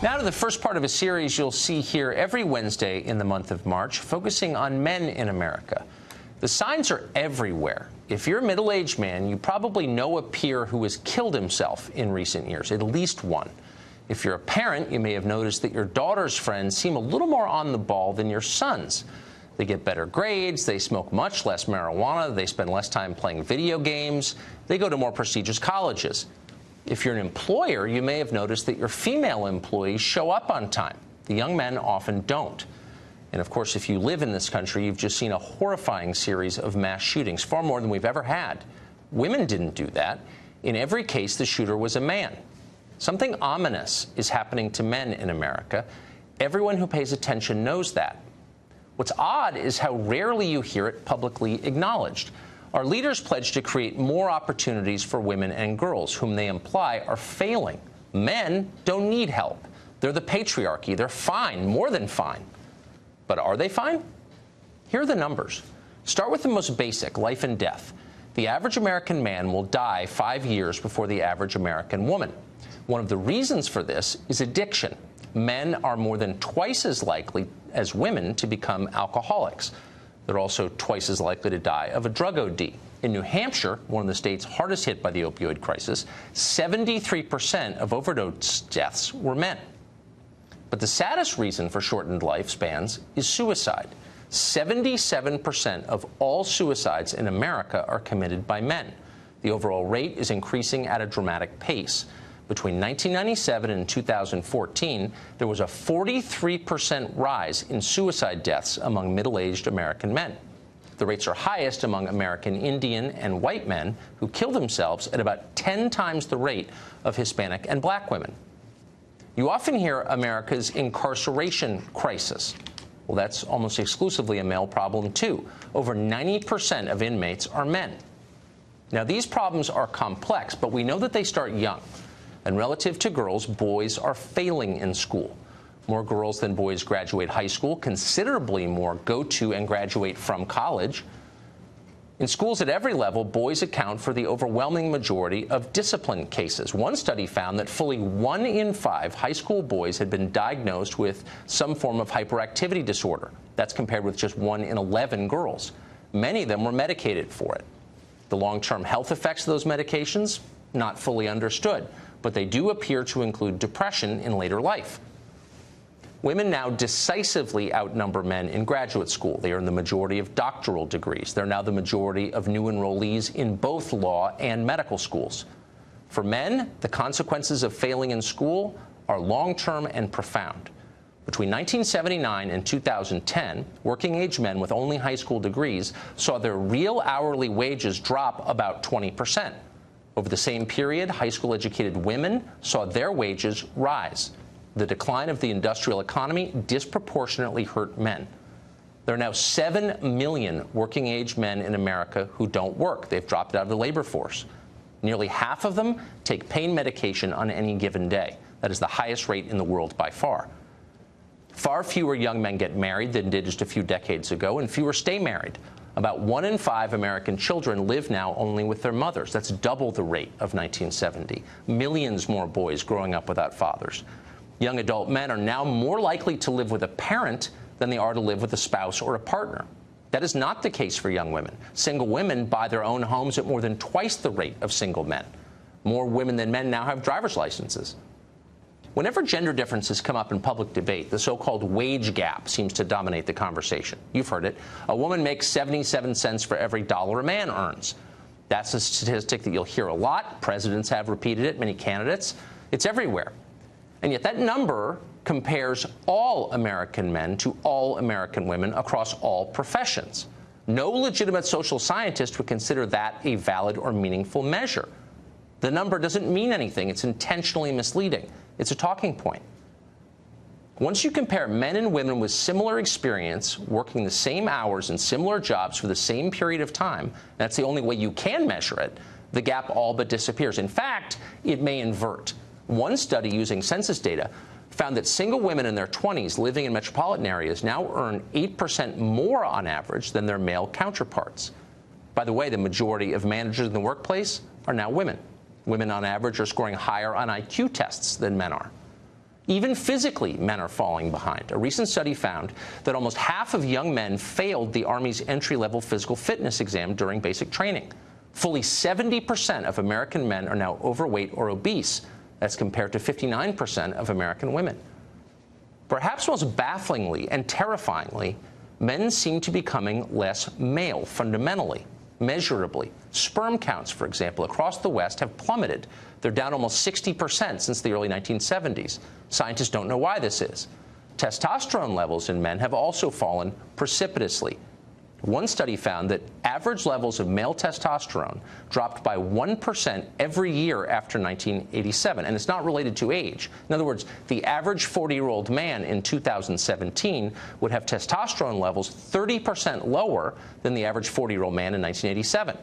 Now to the first part of a series you'll see here every Wednesday in the month of March, focusing on men in America. The signs are everywhere. If you're a middle-aged man, you probably know a peer who has killed himself in recent years, at least one. If you're a parent, you may have noticed that your daughter's friends seem a little more on the ball than your son's. They get better grades, they smoke much less marijuana, they spend less time playing video games, they go to more prestigious colleges. If you're an employer, you may have noticed that your female employees show up on time. The young men often don't. And of course, if you live in this country, you've just seen a horrifying series of mass shootings, far more than we've ever had. Women didn't do that. In every case, the shooter was a man. Something ominous is happening to men in America. Everyone who pays attention knows that. What's odd is how rarely you hear it publicly acknowledged. Our leaders pledge to create more opportunities for women and girls, whom they imply are failing. Men don't need help. They're the patriarchy. They're fine, more than fine. But are they fine? Here are the numbers. Start with the most basic, life and death. The average American man will die 5 years before the average American woman. One of the reasons for this is addiction. Men are more than twice as likely as women to become alcoholics. They're also twice as likely to die of a drug OD. In New Hampshire, one of the states hardest hit by the opioid crisis, 73% of overdose deaths were men. But the saddest reason for shortened lifespans is suicide. 77% of all suicides in America are committed by men. The overall rate is increasing at a dramatic pace. Between 1997 and 2014, there was a 43% rise in suicide deaths among middle-aged American men. The rates are highest among American Indian and white men, who kill themselves at about 10 times the rate of Hispanic and black women. You often hear America's incarceration crisis. Well, that's almost exclusively a male problem, too. Over 90% of inmates are men. Now, these problems are complex, but we know that they start young. And relative to girls, boys are failing in school. More girls than boys graduate high school. Considerably more go to and graduate from college. In schools at every level, boys account for the overwhelming majority of discipline cases. One study found that fully 1 in 5 high school boys had been diagnosed with some form of hyperactivity disorder. That's compared with just 1 in 11 girls. Many of them were medicated for it. The long-term health effects of those medications, not fully understood, but they do appear to include depression in later life. Women now decisively outnumber men in graduate school. They earn the majority of doctoral degrees. They're now the majority of new enrollees in both law and medical schools. For men, the consequences of failing in school are long-term and profound. Between 1979 and 2010, working-age men with only high school degrees saw their real hourly wages drop about 20%. Over the same period, high school-educated women saw their wages rise. The decline of the industrial economy disproportionately hurt men. There are now 7 million working-age men in America who don't work. They've dropped out of the labor force. Nearly half of them take pain medication on any given day. That is the highest rate in the world by far. Far fewer young men get married than did just a few decades ago, and fewer stay married. About 1 in 5 American children live now only with their mothers. That's double the rate of 1970. Millions more boys growing up without fathers. Young adult men are now more likely to live with a parent than they are to live with a spouse or a partner. That is not the case for young women. Single women buy their own homes at more than twice the rate of single men. More women than men now have driver's licenses. Whenever gender differences come up in public debate, the so-called wage gap seems to dominate the conversation. You've heard it. A woman makes 77 cents for every dollar a man earns. That's a statistic that you'll hear a lot. Presidents have repeated it, many candidates. It's everywhere. And yet that number compares all American men to all American women across all professions. No legitimate social scientist would consider that a valid or meaningful measure. The number doesn't mean anything. It's intentionally misleading. It's a talking point. Once you compare men and women with similar experience, working the same hours in similar jobs for the same period of time, that's the only way you can measure it, the gap all but disappears. In fact, it may invert. One study using census data found that single women in their 20s living in metropolitan areas now earn 8% more on average than their male counterparts. By the way, the majority of managers in the workplace are now women. Women on average are scoring higher on IQ tests than men are. Even physically, men are falling behind. A recent study found that almost half of young men failed the Army's entry-level physical fitness exam during basic training. Fully 70% of American men are now overweight or obese. That's compared to 59% of American women. Perhaps most bafflingly and terrifyingly, men seem to be becoming less male fundamentally, measurably. Sperm counts, for example, across the West have plummeted. They're down almost 60% since the early 1970s. Scientists don't know why this is. Testosterone levels in men have also fallen precipitously. One study found that average levels of male testosterone dropped by 1% every year after 1987, and it's not related to age. In other words, the average 40-year-old man in 2017 would have testosterone levels 30% lower than the average 40-year-old man in 1987.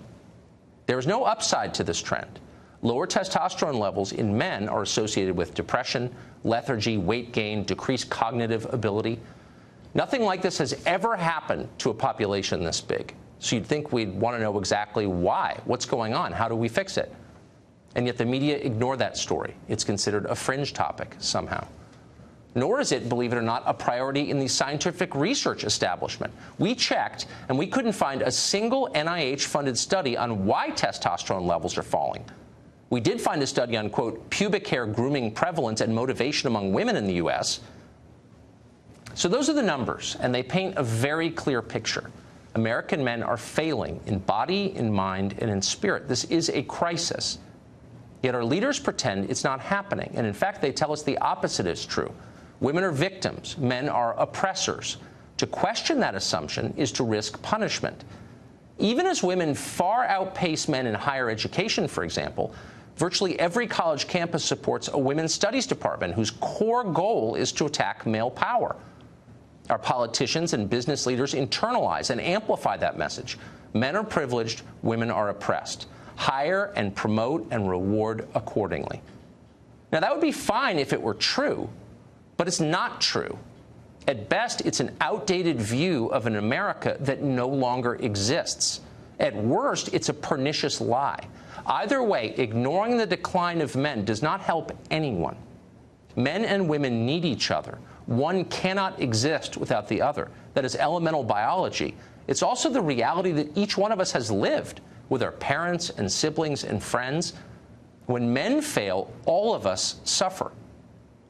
There is no upside to this trend. Lower testosterone levels in men are associated with depression, lethargy, weight gain, decreased cognitive ability. Nothing like this has ever happened to a population this big. So you'd think we'd want to know exactly why. What's going on? How do we fix it? And yet the media ignore that story. It's considered a fringe topic somehow. Nor is it, believe it or not, a priority in the scientific research establishment. We checked, and we couldn't find a single NIH-funded study on why testosterone levels are falling. We did find a study on, quote, pubic hair grooming prevalence and motivation among women in the U.S., So those are the numbers, and they paint a very clear picture. American men are failing in body, in mind, and in spirit. This is a crisis. Yet our leaders pretend it's not happening, and in fact, they tell us the opposite is true. Women are victims. Men are oppressors. To question that assumption is to risk punishment. Even as women far outpace men in higher education, for example, virtually every college campus supports a women's studies department whose core goal is to attack male power. Our politicians and business leaders internalize and amplify that message. Men are privileged, women are oppressed. Hire and promote and reward accordingly. Now, that would be fine if it were true, but it's not true. At best, it's an outdated view of an America that no longer exists. At worst, it's a pernicious lie. Either way, ignoring the decline of men does not help anyone. Men and women need each other. One cannot exist without the other. That is elemental biology. It's also the reality that each one of us has lived with our parents and siblings and friends. When men fail, all of us suffer.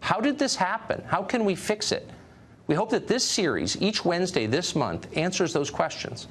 How did this happen? How can we fix it? We hope that this series, each Wednesday this month, answers those questions.